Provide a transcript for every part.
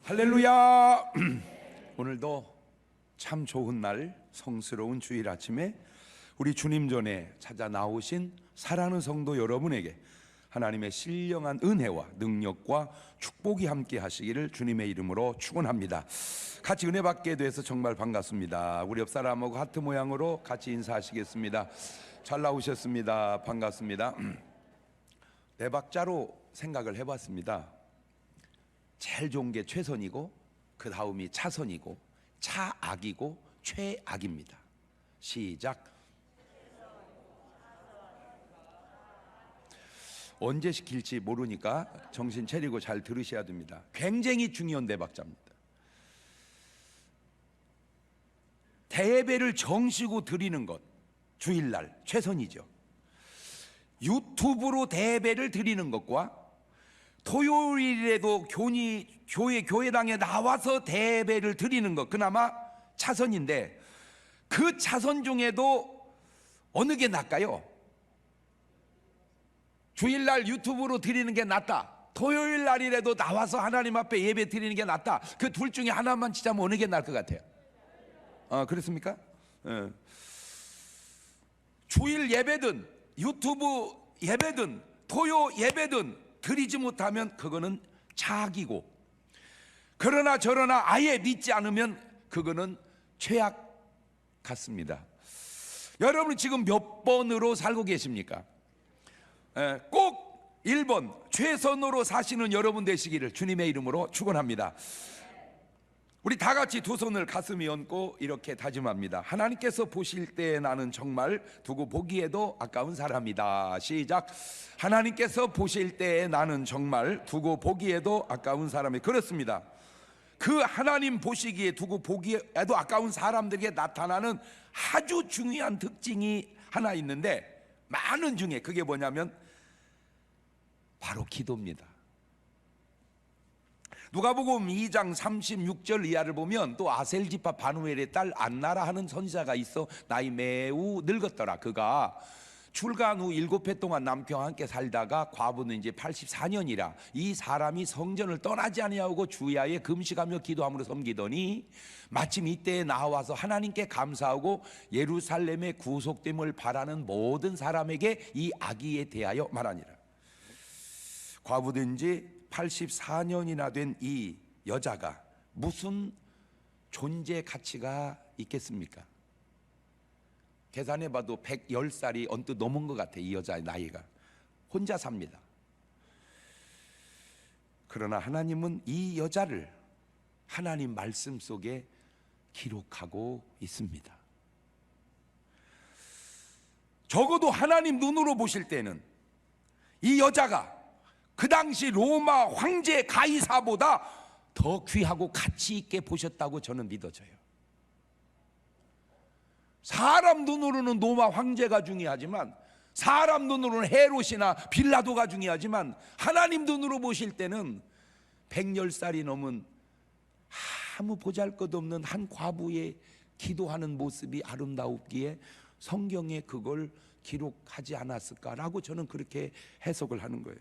할렐루야. 오늘도 참 좋은 날, 성스러운 주일 아침에 우리 주님 전에 찾아 나오신 사랑하는 성도 여러분에게 하나님의 신령한 은혜와 능력과 축복이 함께 하시기를 주님의 이름으로 축원합니다. 같이 은혜 받게 돼서 정말 반갑습니다. 우리 옆 사람하고 하트 모양으로 같이 인사하시겠습니다. 잘 나오셨습니다. 반갑습니다. 네 박자로 생각을 해봤습니다. 제일 좋은 게 최선이고, 그 다음이 차선이고, 차악이고, 최악입니다. 시작. 언제 시킬지 모르니까 정신 차리고 잘 들으셔야 됩니다. 굉장히 중요한 네 박자입니다. 대예배를 정시고 드리는 것, 주일날 최선이죠. 유튜브로 대예배를 드리는 것과 토요일에도 교회당에 나와서 대예배를 드리는 것, 그나마 차선인데, 그 차선 중에도 어느 게 낫까요? 주일날 유튜브로 드리는 게 낫다, 토요일 날이라도 나와서 하나님 앞에 예배 드리는 게 낫다, 그 둘 중에 하나만 치자면 어느 게 나을 것 같아요? 그렇습니까? 주일 예배든 유튜브 예배든 토요 예배든 드리지 못하면 그거는 차악이고, 그러나 저러나 아예 믿지 않으면 그거는 최악 같습니다. 여러분 지금 몇 번으로 살고 계십니까? 꼭 1번 최선으로 사시는 여러분 되시기를 주님의 이름으로 축원합니다. 우리 다 같이 두 손을 가슴에 얹고 이렇게 다짐합니다. 하나님께서 보실 때 나는 정말 두고 보기에도 아까운 사람이다. 시작. 하나님께서 보실 때 나는 정말 두고 보기에도 아까운 사람이. 그렇습니다. 그 하나님 보시기에 두고 보기에도 아까운 사람들에게 나타나는 아주 중요한 특징이 하나 있는데, 많은 중에 그게 뭐냐면 바로 기도입니다. 누가복음 2장 36절 이하를 보면, 또 아셀 지파 바누엘의 딸 안나라 하는 선지자가 있어 나이 매우 늙었더라. 그가 출간 후 7해 동안 남편과 함께 살다가 과부는 이제 84년이라 이 사람이 성전을 떠나지 아니하고 주야에 금식하며 기도함으로 섬기더니 마침 이때에 나와서 하나님께 감사하고 예루살렘의 구속됨을 바라는 모든 사람에게 이 아기에 대하여 말하니라. 과부된 지 84년이나 된 이 여자가 무슨 존재 가치가 있겠습니까? 계산해봐도 110살이 언뜻 넘은 것 같아. 이 여자의 나이가. 혼자 삽니다. 그러나 하나님은 이 여자를 하나님 말씀 속에 기록하고 있습니다. 적어도 하나님 눈으로 보실 때는 이 여자가 그 당시 로마 황제 가이사보다 더 귀하고 가치 있게 보셨다고 저는 믿어져요. 사람 눈으로는 로마 황제가 중요하지만, 사람 눈으로는 헤롯이나 빌라도가 중요하지만, 하나님 눈으로 보실 때는 110살이 넘은 아무 보잘것없는 한 과부의 기도하는 모습이 아름다웠기에 성경에 그걸 기록하지 않았을까라고 저는 그렇게 해석을 하는 거예요.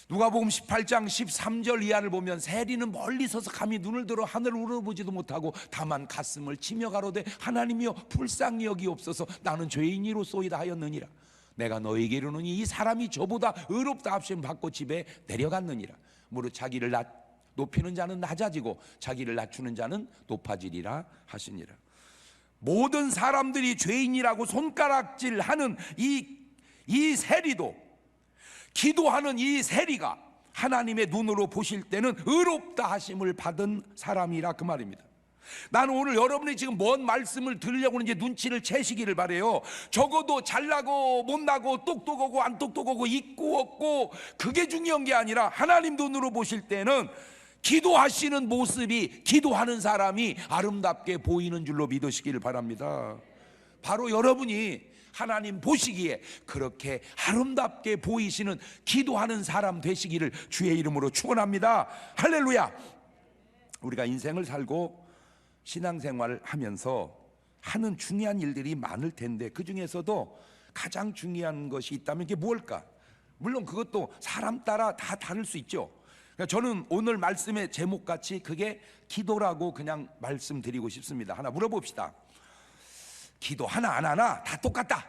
누가복음 18장 13절 이하를 보면, 세리는 멀리 서서 감히 눈을 들어 하늘을 우러보지도 못하고 다만 가슴을 치며 가로되 하나님이여 불쌍히 여기옵소서, 나는 죄인이로소이다 하였느니라. 내가 너에게 이르노니 이 사람이 저보다 의롭다 하심 받고 집에 내려갔느니라. 무릇 자기를 높이는 자는 낮아지고 자기를 낮추는 자는 높아지리라 하시니라. 모든 사람들이 죄인이라고 손가락질하는 이 세리도, 기도하는 이 세리가 하나님의 눈으로 보실 때는 의롭다 하심을 받은 사람이라, 그 말입니다. 나는 오늘 여러분이 지금 뭔 말씀을 들으려고 하는지 눈치를 채시기를 바래요. 적어도 잘나고 못나고 똑똑하고 안 똑똑하고 있고 없고 그게 중요한 게 아니라, 하나님 눈으로 보실 때는 기도하시는 모습이, 기도하는 사람이 아름답게 보이는 줄로 믿으시기를 바랍니다. 바로 여러분이 하나님 보시기에 그렇게 아름답게 보이시는 기도하는 사람 되시기를 주의 이름으로 축원합니다. 할렐루야. 우리가 인생을 살고 신앙생활을 하면서 하는 중요한 일들이 많을 텐데, 그 중에서도 가장 중요한 것이 있다면 그게 뭘까? 물론 그것도 사람 따라 다 다를 수 있죠. 그러니까 저는 오늘 말씀의 제목같이 그게 기도라고 그냥 말씀드리고 싶습니다. 하나 물어봅시다. 기도 하나 안 하나 다 똑같다,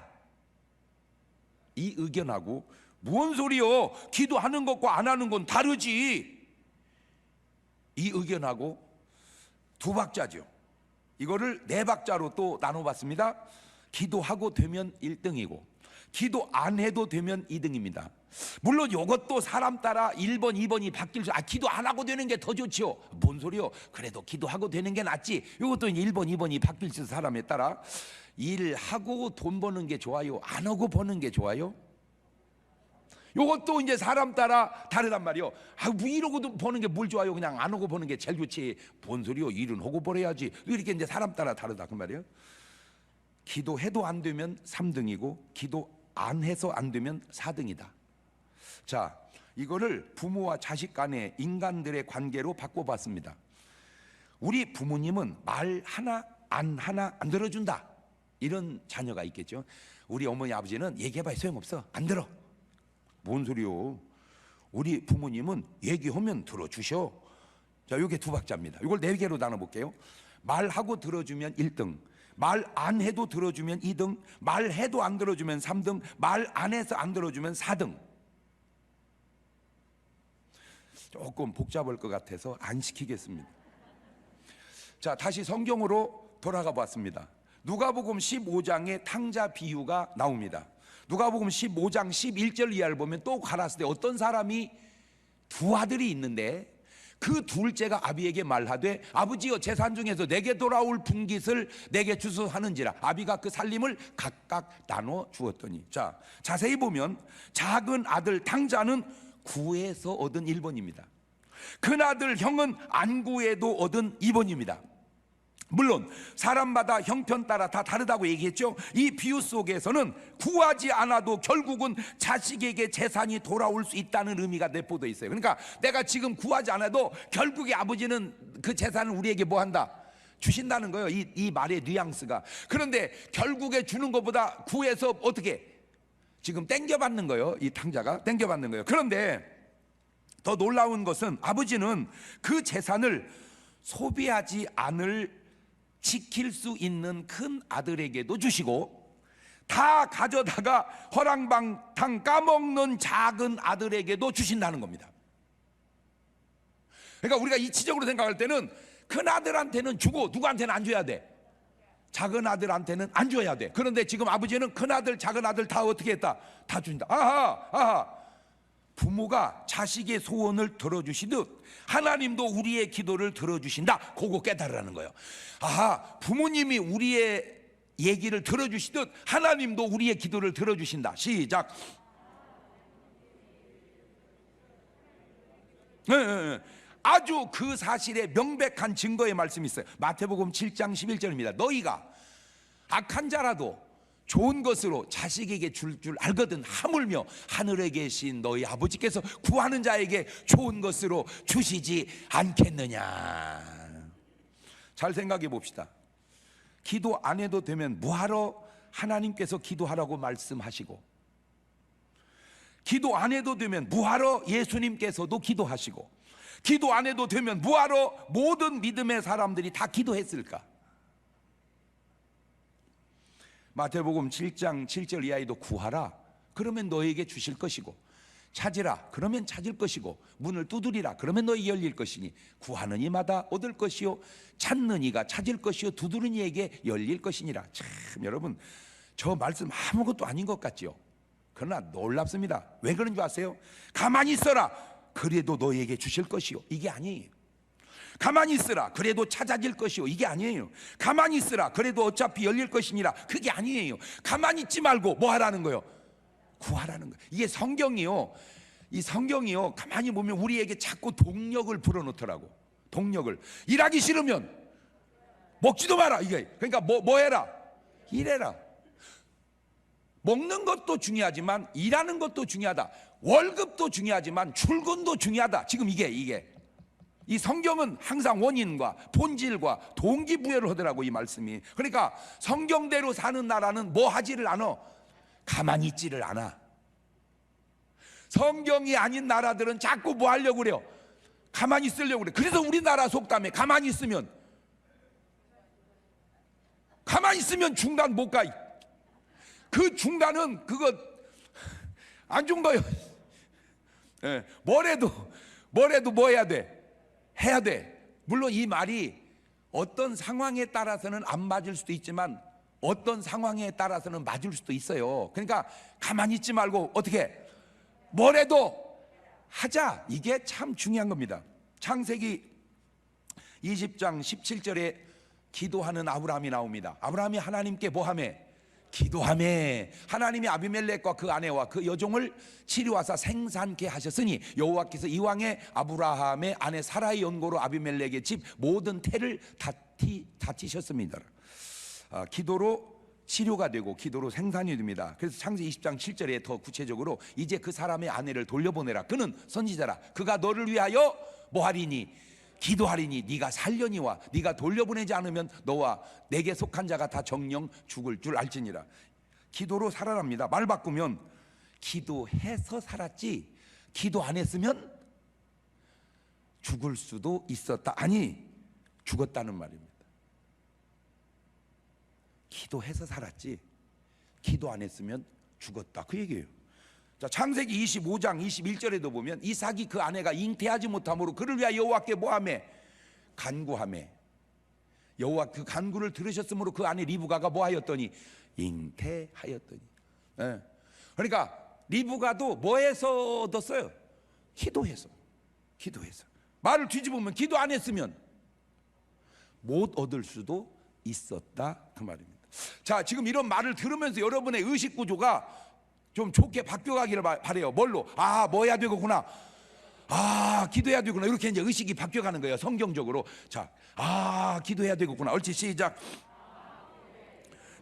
이 의견하고 뭔 소리요? 기도하는 것과 안 하는 건 다르지, 이 의견하고 두 박자죠. 이거를 네 박자로 또 나눠봤습니다. 기도하고 되면 1등이고 기도 안 해도 되면 2등입니다. 물론 이것도 사람 따라 1번, 2번이 바뀔 수, 기도 안 하고 되는 게 더 좋지요. 뭔 소리요? 그래도 기도하고 되는 게 낫지. 이것도 1번, 2번이 바뀔 수, 사람에 따라. 일하고 돈 버는 게 좋아요? 안 하고 버는 게 좋아요? 이것도 이제 사람 따라 다르단 말이요. 뭐 이러고 버는 게 뭘 좋아요? 그냥 안 하고 버는 게 제일 좋지. 뭔 소리요? 일은 하고 벌어야지. 이렇게 이제 사람 따라 다르다 그 말이에요. 기도해도 안 되면 3등이고 기도 안 해서 안 되면 4등이다. 자, 이거를 부모와 자식 간의 인간들의 관계로 바꿔봤습니다. 우리 부모님은 말 하나 안 들어준다, 이런 자녀가 있겠죠. 우리 어머니 아버지는 얘기해봐야 소용없어, 안 들어. 뭔 소리요? 우리 부모님은 얘기하면 들어주셔. 자, 이게 두 박자입니다. 이걸 네 개로 나눠볼게요. 말하고 들어주면 1등, 말 안 해도 들어주면 2등, 말해도 안 들어주면 3등, 말 안 해서 안 들어주면 4등. 조금 복잡할 것 같아서 안 시키겠습니다. 자, 다시 성경으로 돌아가 봤습니다. 누가복음 15장의 탕자 비유가 나옵니다. 누가복음 15장 11절 이하를 보면 또 가라사대 어떤 사람이 두 아들이 있는데 그 둘째가 아비에게 말하되 아버지여 재산 중에서 내게 돌아올 분깃을 내게 주소 하는지라. 아비가 그 살림을 각각 나눠 주었더니. 자, 자세히 보면 작은 아들 탕자는 구해서 얻은 1번입니다. 큰아들 형은 안 구해도 얻은 2번입니다. 물론 사람마다 형편 따라 다 다르다고 얘기했죠. 이 비유 속에서는 구하지 않아도 결국은 자식에게 재산이 돌아올 수 있다는 의미가 내포되어 있어요. 그러니까 내가 지금 구하지 않아도 결국에 아버지는 그 재산을 우리에게 뭐 한다? 주신다는 거예요. 이 말의 뉘앙스가. 그런데 결국에 주는 것보다 구해서 어떻게 지금 땡겨받는 거예요. 이 탕자가 땡겨받는 거예요. 그런데 더 놀라운 것은 아버지는 그 재산을 소비하지 않을 지킬 수 있는 큰 아들에게도 주시고 다 가져다가 허랑방탕 까먹는 작은 아들에게도 주신다는 겁니다. 그러니까 우리가 이치적으로 생각할 때는 큰 아들한테는 주고 누구한테는 안 줘야 돼? 작은 아들한테는 안 줘야 돼. 그런데 지금 아버지는 큰 아들 작은 아들 다 어떻게 했다? 다 준다. 아하. 부모가 자식의 소원을 들어주시듯 하나님도 우리의 기도를 들어주신다. 그거 깨달으라는 거예요. 아하, 부모님이 우리의 얘기를 들어주시듯 하나님도 우리의 기도를 들어주신다. 시작. 아주 그 사실에 명백한 증거의 말씀이 있어요. 마태복음 7장 11절입니다. 너희가 악한 자라도 좋은 것으로 자식에게 줄 알거든 하물며 하늘에 계신 너희 아버지께서 구하는 자에게 좋은 것으로 주시지 않겠느냐. 잘 생각해 봅시다. 기도 안 해도 되면 뭐하러 하나님께서 기도하라고 말씀하시고, 기도 안 해도 되면 뭐하러 예수님께서도 기도하시고, 기도 안 해도 되면 뭐하러 모든 믿음의 사람들이 다 기도했을까? 마태복음 7장 7절 이하에도 구하라 그러면 너에게 주실 것이고, 찾으라 그러면 찾을 것이고, 문을 두드리라 그러면 너희 열릴 것이니 구하는 이마다 얻을 것이요 찾는 이가 찾을 것이요 두드리는 이에게 열릴 것이니라. 참 여러분, 저 말씀 아무것도 아닌 것 같죠? 그러나 놀랍습니다. 왜 그런 줄 아세요? 가만히 있어라 그래도 너에게 주실 것이요, 이게 아니에요. 가만히 있으라 그래도 찾아질 것이요, 이게 아니에요. 가만히 있으라 그래도 어차피 열릴 것이니라, 그게 아니에요. 가만히 있지 말고 뭐 하라는 거요? 구하라는 거예요. 이게 성경이요, 이 성경이요 가만히 보면 우리에게 자꾸 동력을 불어넣더라고. 동력을. 일하기 싫으면 먹지도 마라, 이게. 그러니까 뭐 해라? 일해라. 먹는 것도 중요하지만 일하는 것도 중요하다. 월급도 중요하지만 출근도 중요하다. 지금 이게 이 성경은 항상 원인과 본질과 동기부여를 하더라고, 이 말씀이. 그러니까 성경대로 사는 나라는 뭐 하지를 않아? 가만히 있지를 않아. 성경이 아닌 나라들은 자꾸 뭐 하려고 그래요? 가만히 있으려고 그래. 그래서 우리나라 속담에 가만히 있으면 중단 못 가. 그 중단은 그거 안중도요. 예, 뭐래도 뭐 해야 돼? 해야 돼. 물론 이 말이 어떤 상황에 따라서는 안 맞을 수도 있지만 어떤 상황에 따라서는 맞을 수도 있어요. 그러니까 가만히 있지 말고 어떻게 뭐래도 하자. 이게 참 중요한 겁니다. 창세기 20장 17절에 기도하는 아브라함이 나옵니다. 아브라함이 하나님께 뭐하며? 기도하며 하나님이 아비멜렉과 그 아내와 그 여종을 치료하사 생산케 하셨으니 여호와께서 이왕에 아브라함의 아내 사라의 연고로 아비멜렉의 집 모든 태를 다치셨습니다. 기도로 치료가 되고 기도로 생산이 됩니다. 그래서 창세기 20장 7절에 더 구체적으로 이제 그 사람의 아내를 돌려보내라. 그는 선지자라. 그가 너를 위하여 뭐하리니? 기도하리니 네가 살려니와 네가 돌려보내지 않으면 너와 내게 속한 자가 다 정령 죽을 줄 알지니라. 기도로 살아납니다. 말 바꾸면 기도해서 살았지 기도 안 했으면 죽을 수도 있었다. 아니 죽었다는 말입니다. 기도해서 살았지 기도 안 했으면 죽었다 그 얘기예요. 자, 창세기 25장 21절에도 보면 이삭이 그 아내가 잉태하지 못함으로 그를 위하여 여호와께 뭐하매? 간구하매. 여호와 그 간구를 들으셨으므로 그 아내 리브가가 뭐하였더니? 잉태하였더니. 예. 그러니까 리브가도 뭐해서 얻었어요? 기도해서. 말을 뒤집으면 기도 안 했으면 못 얻을 수도 있었다 그 말입니다. 자, 지금 이런 말을 들으면서 여러분의 의식 구조가 좀 좋게 바뀌어가기를 바래요. 뭘로? 뭐 해야 되겠구나. 기도해야 되구나. 이렇게 이제 의식이 바뀌어가는 거예요. 성경적으로. 자, 기도해야 되겠구나. 옳지, 시작.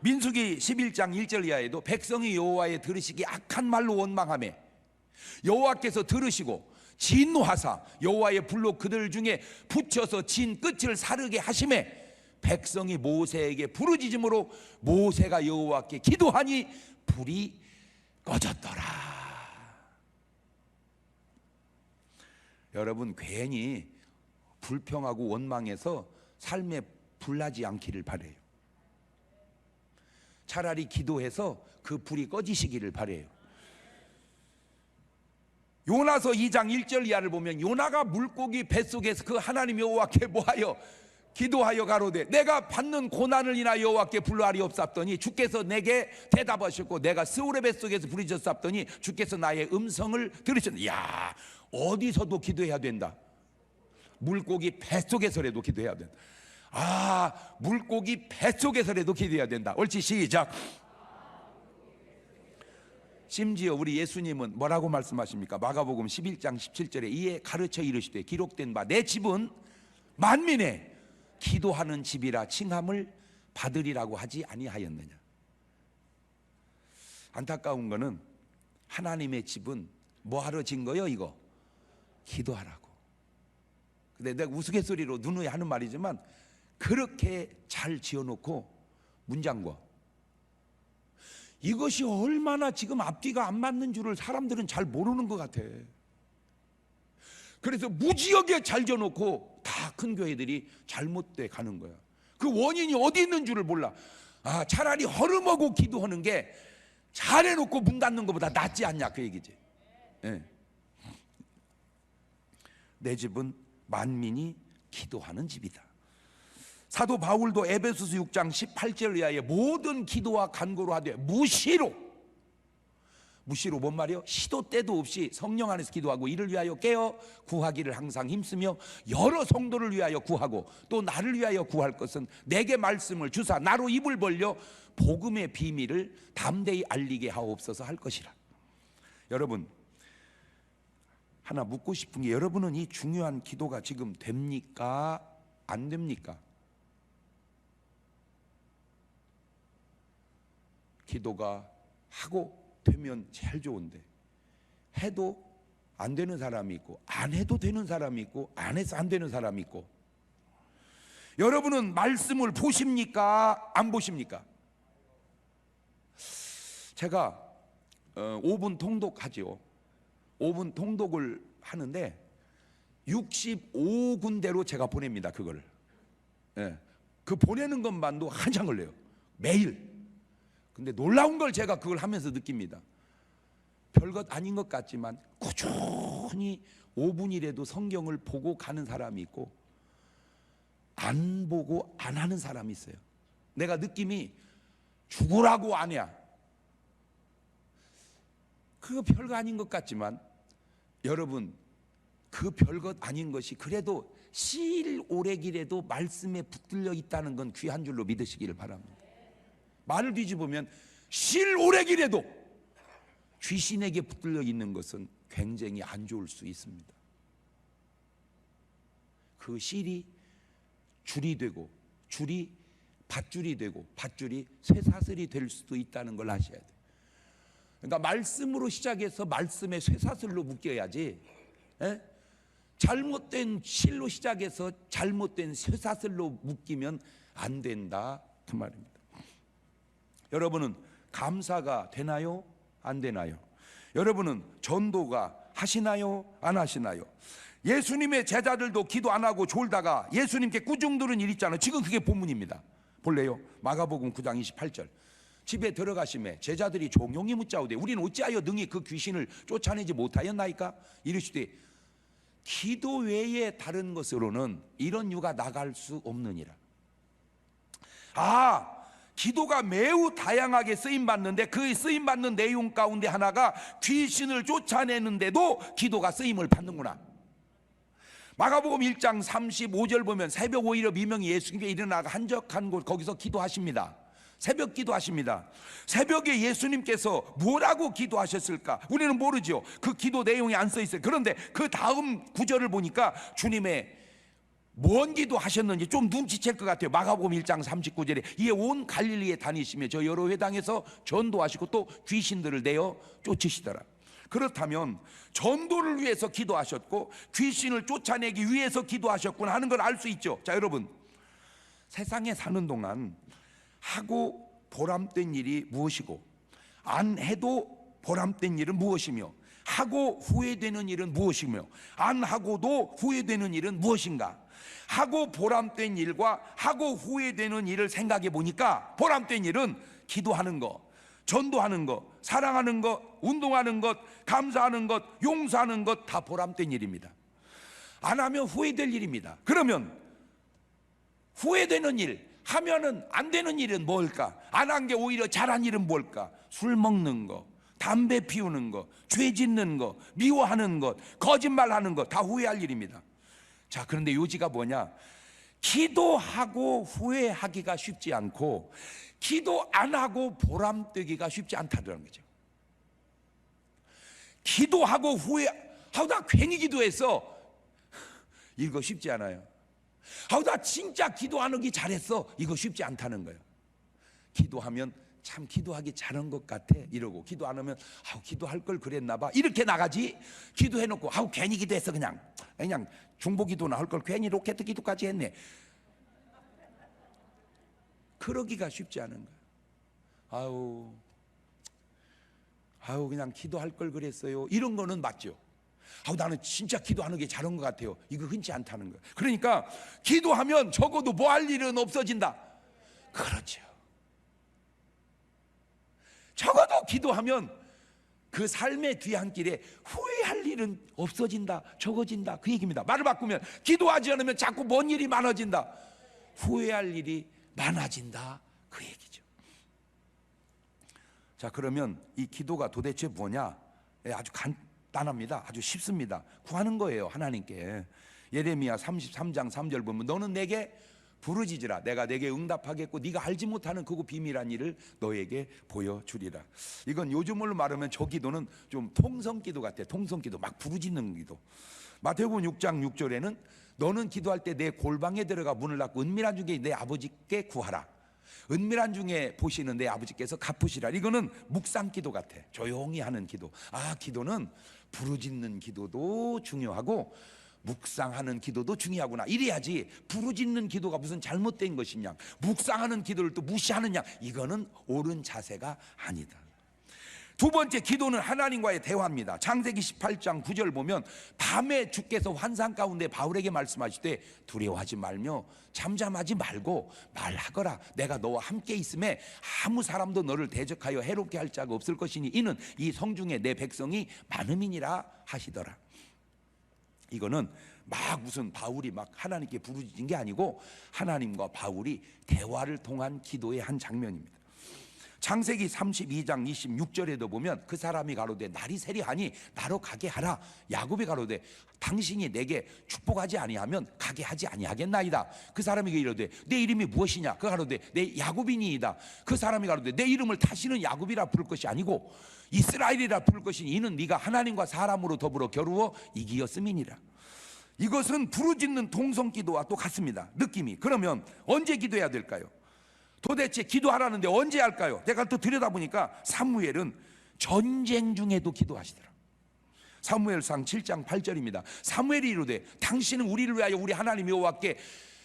민수기 11장 1절 이하에도 백성이 여호와의 들으시기 악한 말로 원망하며 여호와께서 들으시고 진노하사 여호와의 불로 그들 중에 붙여서 진 끝을 사르게 하심에 백성이 모세에게 부르짖음으로 모세가 여호와께 기도하니 불이 꺼졌더라. 여러분 괜히 불평하고 원망해서 삶에 불나지 않기를 바래요. 차라리 기도해서 그 불이 꺼지시기를 바래요. 요나서 2장 1절 이하를 보면 요나가 물고기 뱃속에서 그 하나님 여호와께 뭐하여? 기도하여 가로되 내가 받는 고난을 인하여 여호와께 불러하리옵사더니 주께서 내게 대답하셨고 내가 스올의 뱃속에서 부르짖었사더니 주께서 나의 음성을 들으셨다. 야, 어디서도 기도해야 된다. 물고기 뱃속에서라도 기도해야 된다. 물고기 뱃속에서라도 기도해야 된다. 옳지, 시작. 심지어 우리 예수님은 뭐라고 말씀하십니까? 마가복음 11장 17절에 이에 가르쳐 이르시되 기록된 바 내 집은 만민의 기도하는 집이라 칭함을 받으리라고 하지 아니하였느냐. 안타까운 거는 하나님의 집은 뭐하러 진 거요? 이거 기도하라고. 근데 내가 우스갯소리로 누누이 하는 말이지만 그렇게 잘 지어놓고 문 잠궈. 이것이 얼마나 지금 앞뒤가 안 맞는 줄을 사람들은 잘 모르는 것 같아. 그래서 무지하게 잘 지어놓고 다 큰 교회들이 잘못돼 가는 거야. 그 원인이 어디 있는 줄을 몰라. 차라리 허름하고 기도하는 게 잘해놓고 문 닫는 것보다 낫지 않냐 그 얘기지. 네. 내 집은 만민이 기도하는 집이다. 사도 바울도 에베소서 6장 18절 이하에 모든 기도와 간구로 하되 무시로 뭔 말이요? 시도 때도 없이 성령 안에서 기도하고 이를 위하여 깨어 구하기를 항상 힘쓰며 여러 성도를 위하여 구하고 또 나를 위하여 구할 것은 내게 말씀을 주사 나로 입을 벌려 복음의 비밀을 담대히 알리게 하옵소서 할 것이라. 여러분 하나 묻고 싶은 게 여러분은 이 중요한 기도가 지금 됩니까? 안 됩니까? 기도가 하고 되면 제일 좋은데 해도 안 되는 사람이 있고 안 해도 되는 사람이 있고 안 해서 안 되는 사람이 있고. 여러분은 말씀을 보십니까? 안 보십니까? 제가 5분 통독하죠. 5분 통독을 하는데 65군데로 제가 보냅니다. 그거를. 예. 그 보내는 것만도 한참 걸려요. 매일. 근데 놀라운 걸 제가 그걸 하면서 느낍니다. 별것 아닌 것 같지만 꾸준히 5분이라도 성경을 보고 가는 사람이 있고 안 보고 안 하는 사람이 있어요. 내가 느낌이 죽으라고 안 해야. 그거 별거 아닌 것 같지만 여러분, 그 별것 아닌 것이 그래도 실오래기라도 말씀에 붙들려 있다는 건 귀한 줄로 믿으시기를 바랍니다. 말을 뒤집으면 실오래기라도 귀신에게 붙들려 있는 것은 굉장히 안 좋을 수 있습니다. 그 실이 줄이 되고 줄이 밧줄이 되고 밧줄이 쇠사슬이 될 수도 있다는 걸 아셔야 돼요. 그러니까 말씀으로 시작해서 말씀에 쇠사슬로 묶여야지, 에? 잘못된 실로 시작해서 잘못된 쇠사슬로 묶이면 안 된다 그 말입니다. 여러분은 감사가 되나요? 안 되나요? 여러분은 전도가 하시나요? 안 하시나요? 예수님의 제자들도 기도 안 하고 졸다가 예수님께 꾸중 들은 일 있잖아요. 지금 그게 본문입니다. 볼래요? 마가복음 9장 28절. 집에 들어가심에 제자들이 종용이 묻자오되 우리는 어찌하여 능히 그 귀신을 쫓아내지 못하였나이까? 이르시되 기도 외에 다른 것으로는 이런 유가 나갈 수 없느니라. 기도가 매우 다양하게 쓰임받는데 그 쓰임받는 내용 가운데 하나가 귀신을 쫓아내는데도 기도가 쓰임을 받는구나. 마가복음 1장 35절 보면 새벽 오히려 미명이 예수님께 일어나가 한적한 곳 거기서 기도하십니다. 새벽 기도하십니다. 새벽에 예수님께서 뭐라고 기도하셨을까? 우리는 모르죠. 그 기도 내용이 안 써 있어요. 그런데 그 다음 구절을 보니까 주님의 뭔 기도하셨는지 좀 눈치챌 것 같아요. 마가복음 1장 39절에 이에 온 갈릴리에 다니시며 저 여러 회당에서 전도하시고 또 귀신들을 내어 쫓으시더라. 그렇다면 전도를 위해서 기도하셨고 귀신을 쫓아내기 위해서 기도하셨구나 하는 걸 알 수 있죠. 자, 여러분, 세상에 사는 동안 하고 보람된 일이 무엇이고 안 해도 보람된 일은 무엇이며 하고 후회되는 일은 무엇이며 안 하고도 후회되는 일은 무엇인가? 하고 보람된 일과 하고 후회되는 일을 생각해 보니까 보람된 일은 기도하는 것, 전도하는 것, 사랑하는 것, 운동하는 것, 감사하는 것, 용서하는 것 다 보람된 일입니다. 안 하면 후회될 일입니다. 그러면 후회되는 일, 하면은 안 되는 일은 뭘까? 안 한 게 오히려 잘한 일은 뭘까? 술 먹는 거, 담배 피우는 거, 죄 짓는 거, 미워하는 것, 거짓말하는 것 다 후회할 일입니다. 자, 그런데 요지가 뭐냐? 기도하고 후회하기가 쉽지 않고 기도 안 하고 보람되기가 쉽지 않다는 거죠. 기도하고 후회하고 나 괜히 기도했어, 이거 쉽지 않아요. 나 진짜 기도 안 하기 잘했어, 이거 쉽지 않다는 거예요. 기도하면 참 기도하기 잘한 것 같아 이러고, 기도 안 하면 기도할 걸 그랬나 봐 이렇게 나가지, 기도해놓고 괜히 기도했어, 그냥 중보기도나 할 걸 괜히 로켓 기도까지 했네, 그러기가 쉽지 않은 거예요. 그냥 기도할 걸 그랬어요, 이런 거는 맞죠. 나는 진짜 기도하는 게 잘한 것 같아요, 이거 흔치 않다는 거예요. 그러니까 기도하면 적어도 뭐 할 일은 없어진다. 그렇죠. 적어도 기도하면 그 삶의 뒤안길에 후회할 일은 없어진다, 적어진다, 그 얘기입니다. 말을 바꾸면 기도하지 않으면 자꾸 뭔 일이 많아진다, 후회할 일이 많아진다, 그 얘기죠. 자, 그러면 이 기도가 도대체 뭐냐? 아주 간단합니다. 아주 쉽습니다. 구하는 거예요, 하나님께. 예레미야 33장 3절 보면 너는 내게 부르짖으라, 내가 내게 응답하겠고 네가 알지 못하는 그고 비밀한 일을 너에게 보여주리라. 이건 요즘으로 말하면 저 기도는 좀 통성기도 같아요. 통성기도, 막 부르짖는 기도. 마태복음 6장 6절에는 너는 기도할 때 내 골방에 들어가 문을 닫고 은밀한 중에 내 아버지께 구하라, 은밀한 중에 보시는 내 아버지께서 갚으시라. 이거는 묵상기도 같아, 조용히 하는 기도. 기도는 부르짖는 기도도 중요하고 묵상하는 기도도 중요하구나, 이래야지 부르짖는 기도가 무슨 잘못된 것이냐, 묵상하는 기도를 또 무시하느냐, 이거는 옳은 자세가 아니다. 두 번째 기도는 하나님과의 대화입니다. 창세기 18장 9절 보면 밤에 주께서 환상 가운데 바울에게 말씀하시되 두려워하지 말며 잠잠하지 말고 말하거라. 내가 너와 함께 있음에 아무 사람도 너를 대적하여 해롭게 할 자가 없을 것이니 이는 이 성중에 내 백성이 많음이니라 하시더라. 이거는 막 무슨 바울이 막 하나님께 부르짖은 게 아니고 하나님과 바울이 대화를 통한 기도의 한 장면입니다. 창세기 32장 26절에도 보면 그 사람이 가로되 날이 세리하니 나로 가게 하라. 야곱이 가로되 당신이 내게 축복하지 아니하면 가게 하지 아니하겠나이다. 그 사람에게 이르되 내 이름이 무엇이냐. 그 가로되 내 야곱이니이다. 그 사람이 가로되 내 이름을 다시는 야곱이라 부를 것이 아니고 이스라엘이라 부를 것이니 이는 네가 하나님과 사람으로 더불어 겨루어 이기었음이니라. 이것은 부르짖는 동성기도와 똑같습니다. 느낌이. 그러면 언제 기도해야 될까요? 도대체 기도하라는데 언제 할까요? 내가 또 들여다보니까 사무엘은 전쟁 중에도 기도하시더라. 사무엘상 7장 8절입니다. 사무엘이 이르되 당신은 우리를 위하여 우리 하나님 여호와께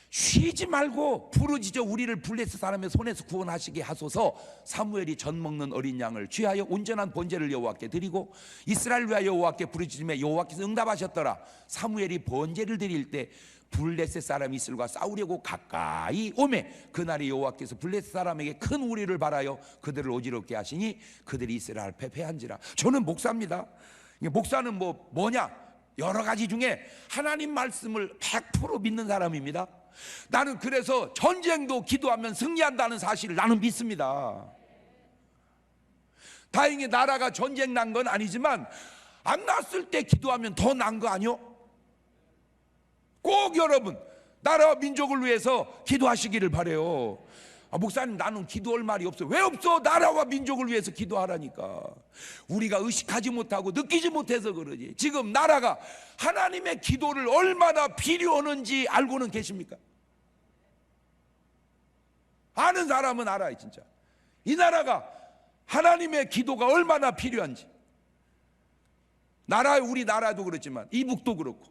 쉬지 말고 부르짖어 우리를 블레셋 사람의 손에서 구원하시게 하소서. 사무엘이 젖 먹는 어린 양을 취하여 온전한 번제를 여호와께 드리고 이스라엘 위하여 여호와께 부르짖음에 여호와께서 응답하셨더라. 사무엘이 번제를 드릴 때 블레셋 사람이 이스라엘과 싸우려고 가까이 오매 그날에 여호와께서 블레셋 사람에게 큰 우리를 바라여 그들을 어지럽게 하시니 그들이 이스라엘 패배한지라. 저는 목사입니다. 목사는 뭐냐? 여러 가지 중에 하나님 말씀을 100% 믿는 사람입니다. 나는 그래서 전쟁도 기도하면 승리한다는 사실을 나는 믿습니다. 다행히 나라가 전쟁 난 건 아니지만 안 났을 때 기도하면 더 난 거 아니요? 꼭 여러분 나라와 민족을 위해서 기도하시기를 바래요. 목사님 나는 기도할 말이 없어요. 왜 없어? 나라와 민족을 위해서 기도하라니까. 우리가 의식하지 못하고 느끼지 못해서 그러지. 지금 나라가 하나님의 기도를 얼마나 필요하는지 알고는 계십니까? 아는 사람은 알아요. 진짜 이 나라가 하나님의 기도가 얼마나 필요한지. 우리 나라도 그렇지만 이북도 그렇고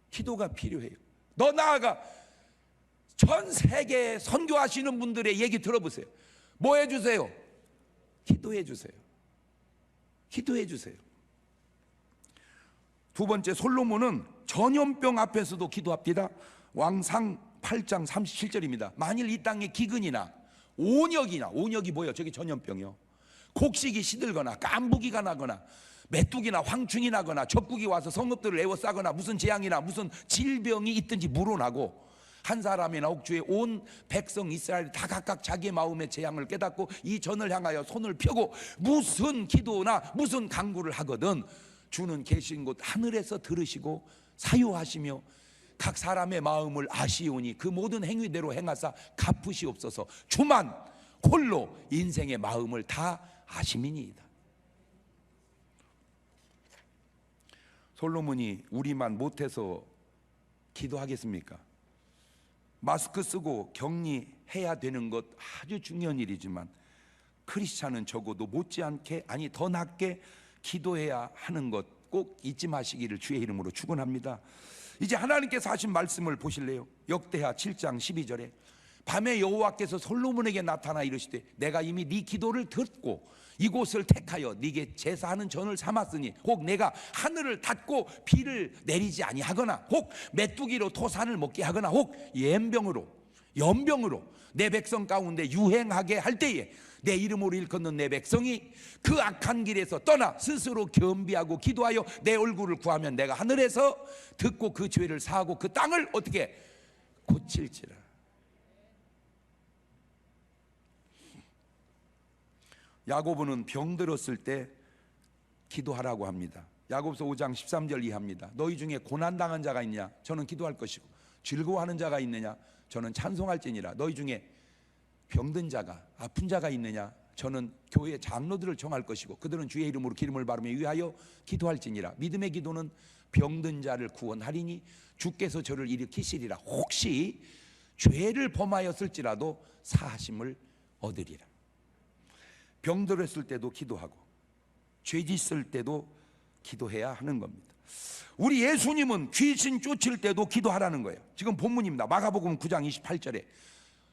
기도가 필요해요. 더 나아가 전 세계에 선교하시는 분들의 얘기 들어보세요. 뭐 해주세요? 기도해 주세요. 기도해 주세요. 두 번째, 솔로몬은 전염병 앞에서도 기도합니다. 왕상 8장 37절입니다. 만일 이 땅에 기근이나 온역이 뭐예요? 저기 전염병이요. 곡식이 시들거나 깐부기가 나거나 메뚜기나 황충이 나거나 적국이 와서 성읍들을 에워싸거나 무슨 재앙이나 무슨 질병이 있든지 물어나고 한 사람이나 옥주에 온 백성 이스라엘이 다 각각 자기의 마음의 재앙을 깨닫고 이 전을 향하여 손을 펴고 무슨 기도나 무슨 간구를 하거든 주는 계신 곳 하늘에서 들으시고 사유하시며 각 사람의 마음을 아시오니 그 모든 행위대로 행하사 갚으시옵소서. 주만 홀로 인생의 마음을 다 아심이니이다. 솔로몬이 우리만 못해서 기도하겠습니까? 마스크 쓰고 격리해야 되는 것 아주 중요한 일이지만 크리스찬은 적어도 못지않게 아니 더 낫게 기도해야 하는 것 꼭 잊지 마시기를 주의 이름으로 축원합니다. 이제 하나님께서 하신 말씀을 보실래요? 역대하 7장 12절에 밤에 여호와께서 솔로몬에게 나타나 이르시되 내가 이미 네 기도를 듣고 이곳을 택하여 네게 제사하는 전을 삼았으니 혹 내가 하늘을 닫고 비를 내리지 아니하거나 혹 메뚜기로 토산을 먹게 하거나 혹 연병으로 내 백성 가운데 유행하게 할 때에 내 이름으로 일컫는 내 백성이 그 악한 길에서 떠나 스스로 겸비하고 기도하여 내 얼굴을 구하면 내가 하늘에서 듣고 그 죄를 사하고 그 땅을 어떻게 고칠지라. 야고보는 병들었을 때 기도하라고 합니다. 야고보서 5장 13절 이하입니다. 너희 중에 고난당한 자가 있냐? 저는 기도할 것이고 즐거워하는 자가 있느냐? 저는 찬송할지니라. 너희 중에 병든 자가 아픈 자가 있느냐? 저는 교회 장로들을 정할 것이고 그들은 주의 이름으로 기름을 바르며 위하여 기도할지니라. 믿음의 기도는 병든 자를 구원하리니 주께서 저를 일으키시리라. 혹시 죄를 범하였을지라도 사하심을 얻으리라. 병들었을 때도 기도하고 죄 짓을 때도 기도해야 하는 겁니다. 우리 예수님은 귀신 쫓을 때도 기도하라는 거예요. 지금 본문입니다. 마가복음 9장 28절에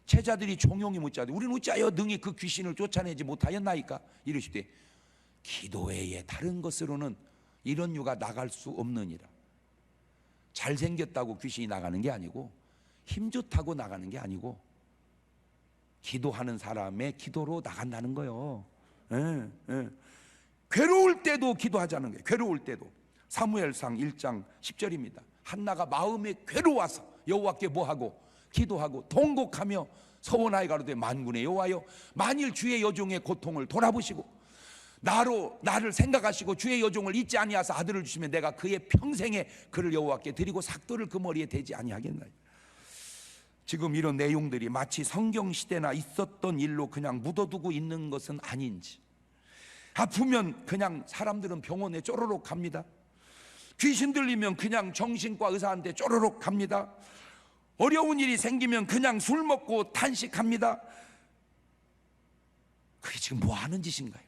제자들이 종용이 묻자되 우리는 어찌하여 능히 그 귀신을 쫓아내지 못하였나이까? 이르시되 기도 외에 다른 것으로는 이런 유가 나갈 수 없느니라. 잘생겼다고 귀신이 나가는 게 아니고, 힘 좋다고 나가는 게 아니고, 기도하는 사람의 기도로 나간다는 거예요. 괴로울 때도 기도하자는 거예요. 괴로울 때도. 사무엘상 1장 10절입니다. 한나가 마음에 괴로워서 여호와께 뭐하고? 기도하고 통곡하며 서원하여 가로되 만군의 여호와여, 만일 주의 여종의 고통을 돌아보시고 나를 생각하시고 주의 여종을 잊지 아니하사 아들을 주시면 내가 그의 평생에 그를 여호와께 드리고 삭도를 그 머리에 대지 아니하겠나요? 지금 이런 내용들이 마치 성경 시대나 있었던 일로 그냥 묻어두고 있는 것은 아닌지, 아프면 그냥 사람들은 병원에 쪼르륵 갑니다. 귀신 들리면 그냥 정신과 의사한테 쪼르륵 갑니다. 어려운 일이 생기면 그냥 술 먹고 탄식합니다. 그게 지금 뭐 하는 짓인가요?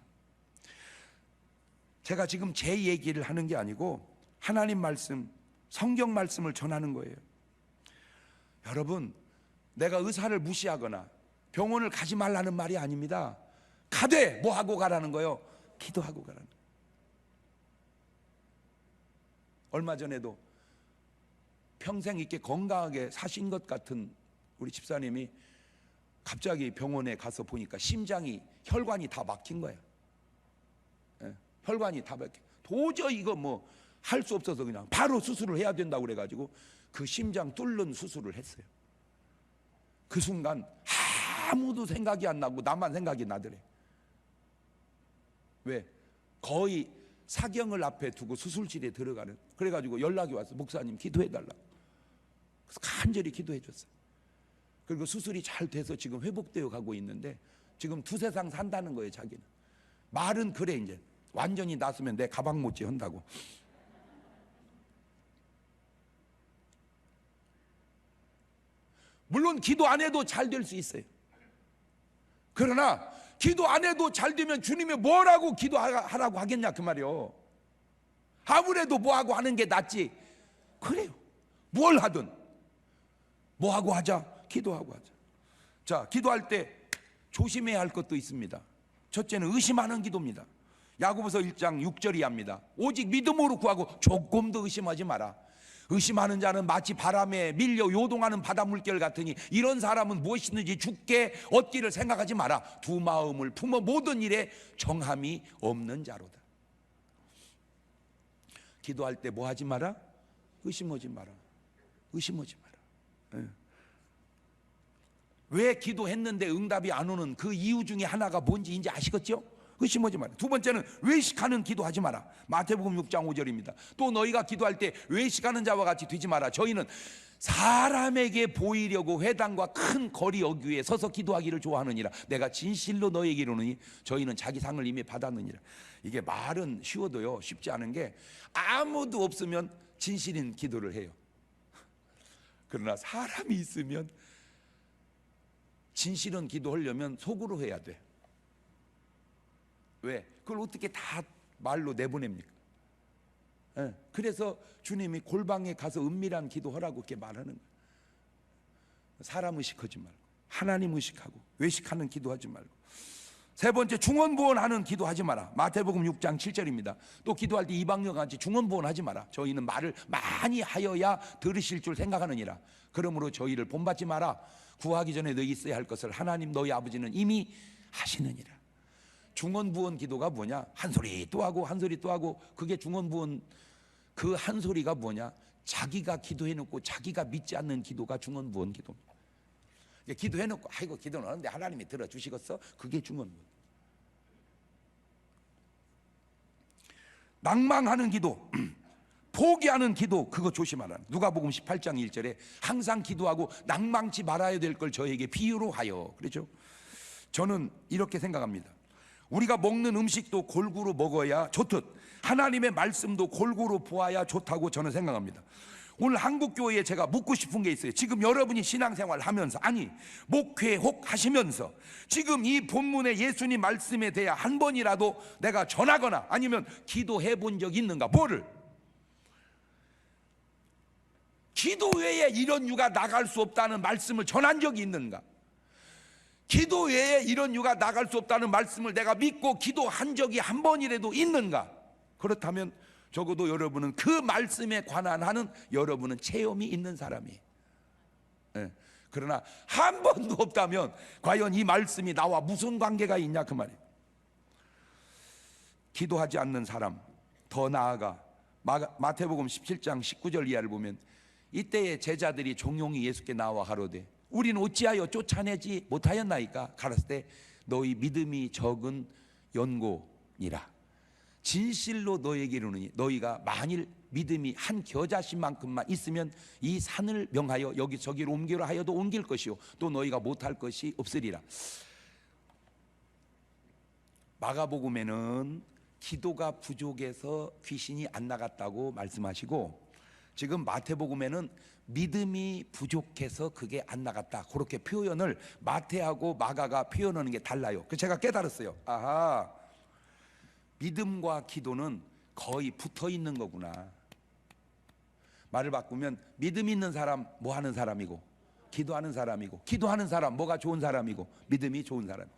제가 지금 제 얘기를 하는 게 아니고 하나님 말씀, 성경 말씀을 전하는 거예요. 여러분, 내가 의사를 무시하거나 병원을 가지 말라는 말이 아닙니다. 가되 뭐 하고 가라는 거예요? 기도하고 가라는 거예요. 얼마 전에도 평생 이렇게 건강하게 사신 것 같은 우리 집사님이 갑자기 병원에 가서 보니까 심장이, 혈관이 다 막힌 거야. 혈관이 다 막혀. 도저히 이거 뭐 할 수 없어서 그냥 바로 수술을 해야 된다고 그래가지고 그 심장 뚫는 수술을 했어요. 그 순간 아무도 생각이 안 나고 나만 생각이 나더래. 왜? 거의 사경을 앞에 두고 수술실에 들어가는. 그래가지고 연락이 왔어. 목사님 기도해달라고. 그래서 간절히 기도해 줬어요. 그리고 수술이 잘 돼서 지금 회복되어 가고 있는데 지금 두세상 산다는 거예요. 자기는 말은 그래. 이제 완전히 낫으면 내 가방 못지 한다고. 물론 기도 안 해도 잘 될 수 있어요. 그러나 기도 안 해도 잘 되면 주님이 뭐라고 기도하라고 하겠냐 그 말이요. 아무래도 뭐하고 하는 게 낫지. 그래요. 뭘 하든 뭐하고 하자? 기도하고 하자. 자, 기도할 때 조심해야 할 것도 있습니다. 첫째는 의심하는 기도입니다. 야고보서 1장 6절이 합니다. 오직 믿음으로 구하고 조금도 의심하지 마라. 의심하는 자는 마치 바람에 밀려 요동하는 바다 물결 같으니 이런 사람은 무엇이든지 죽게 얻기를 생각하지 마라. 두 마음을 품어 모든 일에 정함이 없는 자로다. 기도할 때 뭐 하지 마라? 의심하지 마라. 의심하지 마라. 왜 기도했는데 응답이 안 오는 그 이유 중에 하나가 뭔지 이제 아시겠죠? 의심하지 마라. 두 번째는 외식하는 기도하지 마라. 마태복음 6장 5절입니다. 또 너희가 기도할 때 외식하는 자와 같이 되지 마라. 저희는 사람에게 보이려고 회당과 큰 거리 어귀에 서서 기도하기를 좋아하느니라. 내가 진실로 너희에게 이르노니 저희는 자기 상을 이미 받았느니라. 이게 말은 쉬워도요, 쉽지 않은 게 아무도 없으면 진실인 기도를 해요. 그러나 사람이 있으면 진실은 기도하려면 속으로 해야 돼. 왜? 그걸 어떻게 다 말로 내보냅니까? 그래서 주님이 골방에 가서 은밀한 기도하라고 이렇게 말하는 거예요. 사람 의식하지 말고 하나님 의식하고 외식하는 기도하지 말고. 세 번째, 중언부언하는 기도하지 마라. 마태복음 6장 7절입니다. 또 기도할 때 이방인과 같이 중언부언하지 마라. 저희는 말을 많이 하여야 들으실 줄 생각하느니라. 그러므로 저희를 본받지 마라. 구하기 전에 너희 있어야 할 것을 하나님 너희 아버지는 이미 하시느니라. 중언부언 기도가 뭐냐? 한 소리 또 하고 한 소리 또 하고. 그게 중언부언. 그 한 소리가 뭐냐? 자기가 기도해놓고 자기가 믿지 않는 기도가 중언부언 기도입니다. 기도해놓고 아이고 기도는 하는데 하나님이 들어주시겠어? 그게 중언부언. 낭망하는 기도, 포기하는 기도, 그거 조심하라. 누가복음 18장 1절에 항상 기도하고 낭망치 말아야 될 걸 저에게 비유로 하여. 그렇죠? 저는 이렇게 생각합니다. 우리가 먹는 음식도 골고루 먹어야 좋듯 하나님의 말씀도 골고루 보아야 좋다고 저는 생각합니다. 오늘 한국교회에 제가 묻고 싶은 게 있어요. 지금 여러분이 신앙생활 하면서, 아니 목회 혹 하시면서 지금 이 본문의 예수님 말씀에 대해 한 번이라도 내가 전하거나 아니면 기도해 본 적 있는가? 뭐를? 기도 외에 이런 유가 나갈 수 없다는 말씀을 전한 적이 있는가? 기도 외에 이런 유가 나갈 수 없다는 말씀을 내가 믿고 기도한 적이 한 번이라도 있는가? 그렇다면 적어도 여러분은 그 말씀에 관한 하는 여러분은 체험이 있는 사람이에요. 예. 그러나 한 번도 없다면 과연 이 말씀이 나와 무슨 관계가 있냐 그 말이에요. 기도하지 않는 사람, 더 나아가 마태복음 17장 19절 이하를 보면 이때에 제자들이 종용이 예수께 나와 가로되 우리는 어찌하여 쫓아내지 못하였나이까? 가라사대 때 너희 믿음이 적은 연고니라. 진실로 너희에게 이르노니 너희가 만일 믿음이 한 겨자씨만큼만 있으면 이 산을 명하여 여기저기로 옮기라 하여도 옮길 것이요 또 너희가 못할 것이 없으리라. 마가복음에는 기도가 부족해서 귀신이 안 나갔다고 말씀하시고, 지금 마태복음에는 믿음이 부족해서 그게 안 나갔다, 그렇게 표현을 마태하고 마가가 표현하는 게 달라요. 그래서 제가 깨달았어요. 아하, 믿음과 기도는 거의 붙어 있는 거구나. 말을 바꾸면 믿음 있는 사람 뭐 하는 사람이고 기도하는 사람이고, 기도하는 사람 뭐가 좋은 사람이고 믿음이 좋은 사람.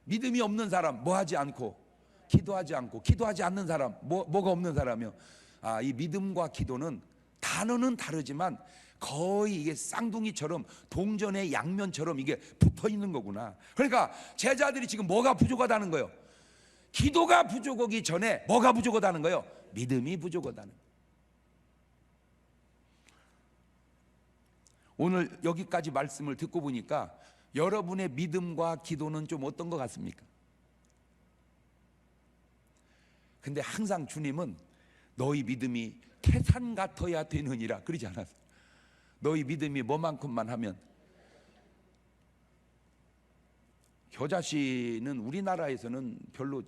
믿음이 없는 사람 뭐 하지 않고 기도하지 않고, 기도하지 않는 사람 뭐가 없는 사람이요. 아, 이 믿음과 기도는 단어는 다르지만 거의 이게 쌍둥이처럼 동전의 양면처럼 이게 붙어 있는 거구나. 그러니까 제자들이 지금 뭐가 부족하다는 거예요? 기도가 부족하기 전에 뭐가 부족하다는 거예요? 믿음이 부족하다는 거예요. 오늘 여기까지 말씀을 듣고 보니까 여러분의 믿음과 기도는 좀 어떤 것 같습니까? 근데 항상 주님은 너희 믿음이 태산 같아야 되느니라 그러지 않았어요. 너희 믿음이 뭐만큼만 하면. 겨자씨는 우리나라에서는 별로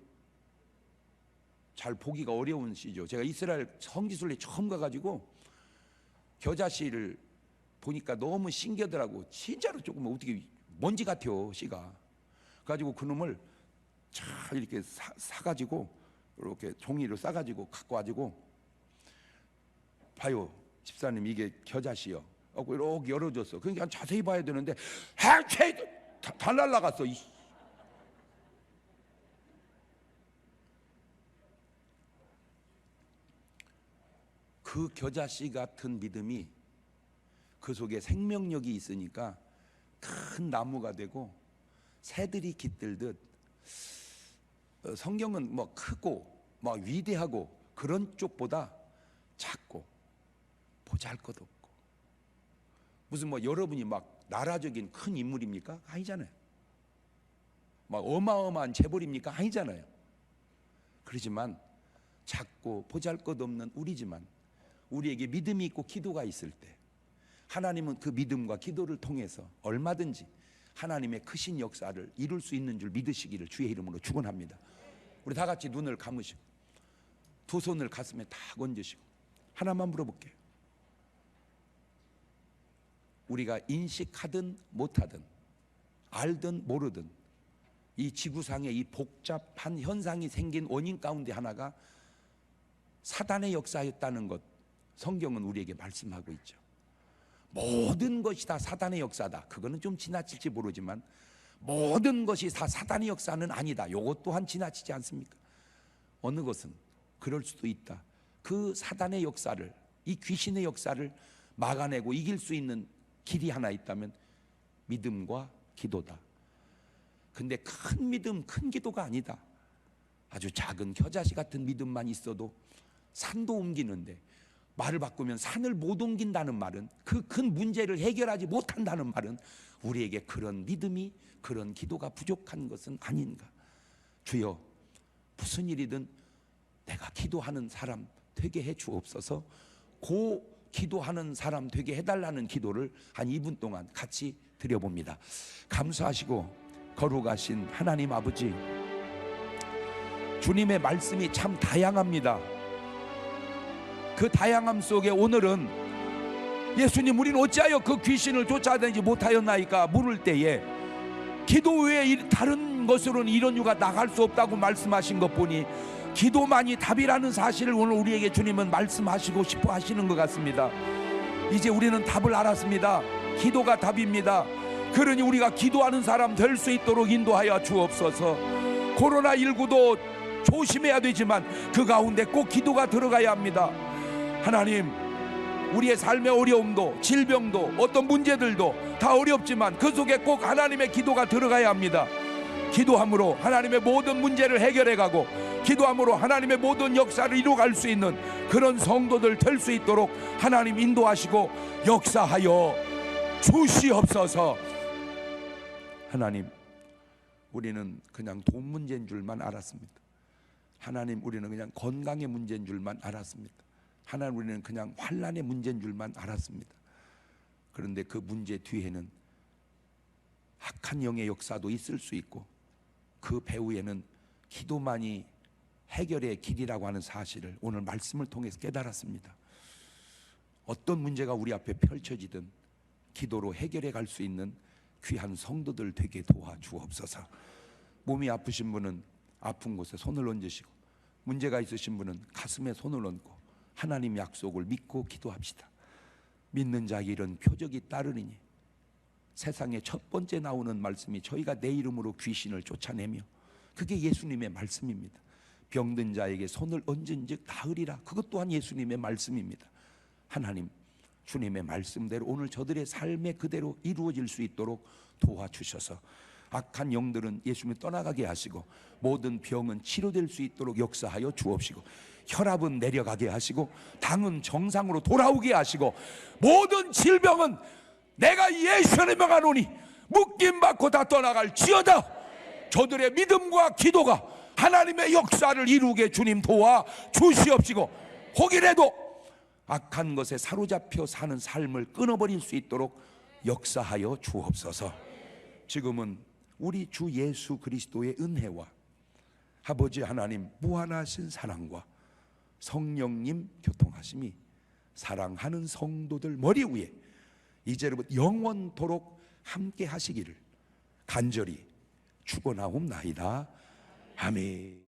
잘 보기가 어려운 씨죠. 제가 이스라엘 성지순례 처음 가가지고 겨자씨를 보니까 너무 신기하더라고. 진짜로 조금 어떻게 먼지 같아요, 씨가. 가지고 그놈을 잘 이렇게 사가지고 이렇게 종이로 싸가지고 갖고 와가지고, 봐요 집사님 이게 겨자씨요 하고 이렇게 열어줬어. 그러니까 자세히 봐야 되는데 다 날라갔어. 그 겨자씨 같은 믿음이 그 속에 생명력이 있으니까 큰 나무가 되고 새들이 깃들듯, 성경은 뭐 크고 뭐 위대하고 그런 쪽보다 작고 보잘것없고, 무슨 뭐 여러분이 막 나라적인 큰 인물입니까? 아니잖아요. 막 어마어마한 재벌입니까? 아니잖아요. 그렇지만 작고 보잘것없는 우리지만 우리에게 믿음이 있고 기도가 있을 때 하나님은 그 믿음과 기도를 통해서 얼마든지 하나님의 크신 역사를 이룰 수 있는 줄 믿으시기를 주의 이름으로 축원합니다. 우리 다 같이 눈을 감으시고 두 손을 가슴에 탁 얹으시고 하나만 물어볼게요. 우리가 인식하든 못하든 알든 모르든 이 지구상에 이 복잡한 현상이 생긴 원인 가운데 하나가 사단의 역사였다는 것, 성경은 우리에게 말씀하고 있죠. 모든 것이 다 사단의 역사다, 그거는 좀 지나칠지 모르지만 모든 것이 다 사단의 역사는 아니다, 요것 또한 지나치지 않습니까? 어느 것은 그럴 수도 있다. 그 사단의 역사를, 이 귀신의 역사를 막아내고 이길 수 있는 길이 하나 있다면 믿음과 기도다. 근데 큰 믿음, 큰 기도가 아니다. 아주 작은 겨자씨 같은 믿음만 있어도 산도 옮기는데, 말을 바꾸면 산을 못 옮긴다는 말은, 그 큰 문제를 해결하지 못한다는 말은 우리에게 그런 믿음이, 그런 기도가 부족한 것은 아닌가. 주여, 무슨 일이든 내가 기도하는 사람 되게 해 주옵소서. 고 기도하는 사람 되게 해달라는 기도를 한 2분 동안 같이 드려봅니다. 감사하시고 거룩하신 하나님 아버지, 주님의 말씀이 참 다양합니다. 그 다양함 속에 오늘은 예수님, 우리는 어찌하여 그 귀신을 쫓아내지 못하였나이까 물을 때에 기도 외에 다른 것으로는 이런 유가 나갈 수 없다고 말씀하신 것 보니 기도만이 답이라는 사실을 오늘 우리에게 주님은 말씀하시고 싶어 하시는 것 같습니다. 이제 우리는 답을 알았습니다. 기도가 답입니다. 그러니 우리가 기도하는 사람 될 수 있도록 인도하여 주옵소서. 코로나19도 조심해야 되지만 그 가운데 꼭 기도가 들어가야 합니다. 하나님, 우리의 삶의 어려움도 질병도 어떤 문제들도 다 어렵지만 그 속에 꼭 하나님의 기도가 들어가야 합니다. 기도함으로 하나님의 모든 문제를 해결해가고 기도함으로 하나님의 모든 역사를 이루어갈 수 있는 그런 성도들 될 수 있도록 하나님 인도하시고 역사하여 주시옵소서. 하나님, 우리는 그냥 돈 문제인 줄만 알았습니다. 하나님, 우리는 그냥 건강의 문제인 줄만 알았습니다. 하나님, 우리는 그냥 환난의 문제인 줄만 알았습니다. 그런데 그 문제 뒤에는 악한 영의 역사도 있을 수 있고 그 배후에는 기도만이 해결의 길이라고 하는 사실을 오늘 말씀을 통해서 깨달았습니다. 어떤 문제가 우리 앞에 펼쳐지든 기도로 해결해 갈 수 있는 귀한 성도들 되게 도와주옵소서. 몸이 아프신 분은 아픈 곳에 손을 얹으시고 문제가 있으신 분은 가슴에 손을 얹고 하나님 약속을 믿고 기도합시다. 믿는 자의 일은 표적이 따르리니. 세상에 첫 번째 나오는 말씀이 저희가 내 이름으로 귀신을 쫓아내며, 그게 예수님의 말씀입니다. 병든 자에게 손을 얹은 즉 나으리라. 그것 또한 예수님의 말씀입니다. 하나님, 주님의 말씀대로 오늘 저들의 삶에 그대로 이루어질 수 있도록 도와주셔서 악한 영들은 예수님이 떠나가게 하시고 모든 병은 치료될 수 있도록 역사하여 주옵시고 혈압은 내려가게 하시고 당은 정상으로 돌아오게 하시고 모든 질병은 내가 예수의 명하노니 묶임받고 다 떠나갈지어다. 저들의 믿음과 기도가 하나님의 역사를 이루게 주님 도와 주시옵시고 혹이라도 악한 것에 사로잡혀 사는 삶을 끊어버릴 수 있도록 역사하여 주옵소서. 지금은 우리 주 예수 그리스도의 은혜와 아버지 하나님 무한하신 사랑과 성령님 교통하심이 사랑하는 성도들 머리 위에 이제로부터 영원토록 함께 하시기를 간절히 축원하옵나이다. 아멘.